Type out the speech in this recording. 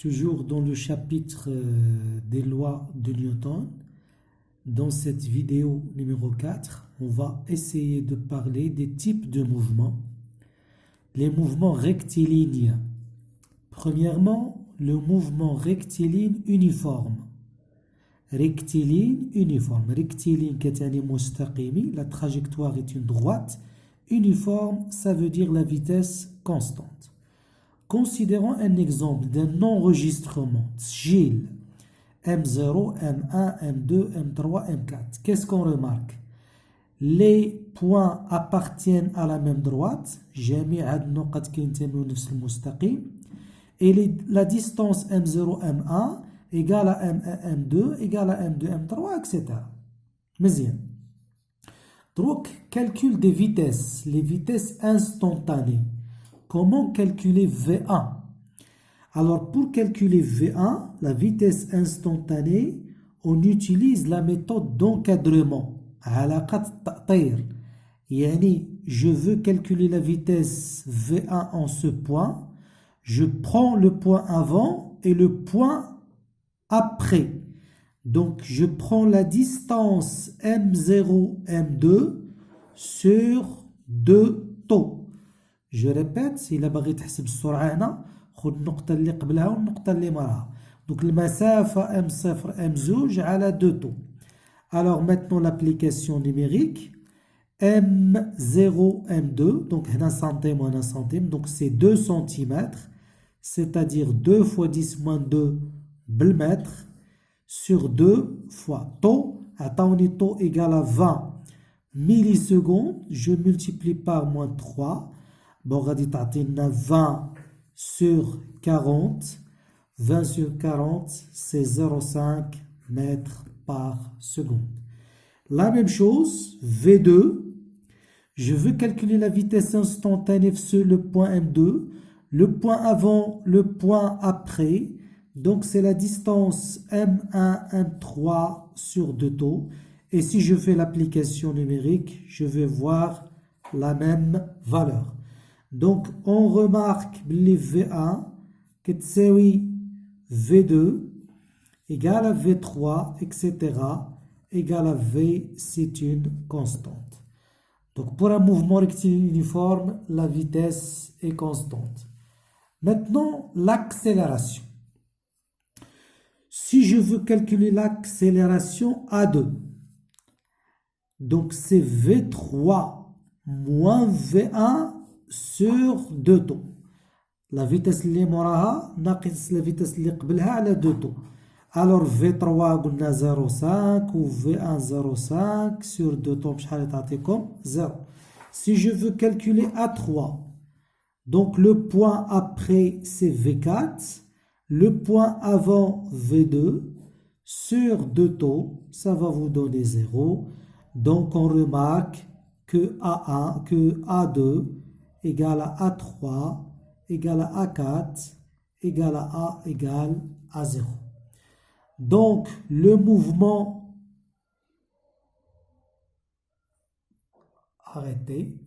toujours dans le chapitre des lois de Newton. Dans cette vidéo numéro 4, on va essayer de parler des types de mouvements. Les mouvements rectilignes. Premièrement, le mouvement rectiligne uniforme. Rectiligne uniforme. Rectiligne كتعني مستقيمي, la trajectoire est une droite. Uniforme, ça veut dire la vitesse constante. Considérons un exemple d'un enregistrement. تسجيل M0, M1, M2, M3, M4. Qu'est-ce qu'on remarque? Les points appartiennent à la même droite. جميع هاد النقط كينتميو لنفس المستقيم. Et la distance M0, M1 égale à M1, M2 égale à M2, M3, etc. مزيان. Donc, calcul des vitesses, les vitesses instantanées. Comment calculer V1? Alors, pour calculer V1, la vitesse instantanée, on utilise la méthode d'encadrement. علاقة التأطير. يعني, je veux calculer la vitesse V1 en ce point. Je prends le point avant et le point après. Donc, je prends la distance M0, M2 sur 2 taux. Je répète, إلا باغي تحسب السرعة هنا خذ النقطة اللي قبلها والنقطة اللي موراها. Donc, المسافة M0, M2 على 2 taux. Alors, maintenant l'application numérique. M0, M2, donc هنا centime ou هنا centime, donc c'est 2 cm, c'est-à-dire 2 fois 10 moins 2 بالمتر sur 2 fois taux. عطاوني taux égale à 20 millisecondes, je multiplie par moins 3. Bon, غادي تعطينا 20 sur 40. 20 sur 40, c'est 0,5 mètres par seconde. La même chose, V2. Je veux calculer la vitesse instantanée sur le point M2. Le point avant, le point après. Donc, c'est la distance M1, M3 sur 2 taux. Et si je fais l'application numérique, je vais voir la même valeur. Donc, on remarque que V1 كتساوي V2 égale à V3, etc. égale à V, c'est une constante. Donc, pour un mouvement rectiligne uniforme, la vitesse est constante. Maintenant, l'accélération. Si je veux calculer l'accélération A2, donc c'est V3 moins V1 sur 2 taux. La vitesse اللي موراها ناقص la vitesse اللي قبلها على 2 taux. Alors V3 قلنا 0,5 ou V1 0,5 sur 2 taux بشحال تعطيكم 0. Si je veux calculer A3, donc le point après c'est V4, le point avant V2 sur 2 taux, ça va vous donner 0. Donc on remarque que A1, que A2 égale à A3 égale à A4 égale à A égale à 0. Donc, le mouvement arrêté.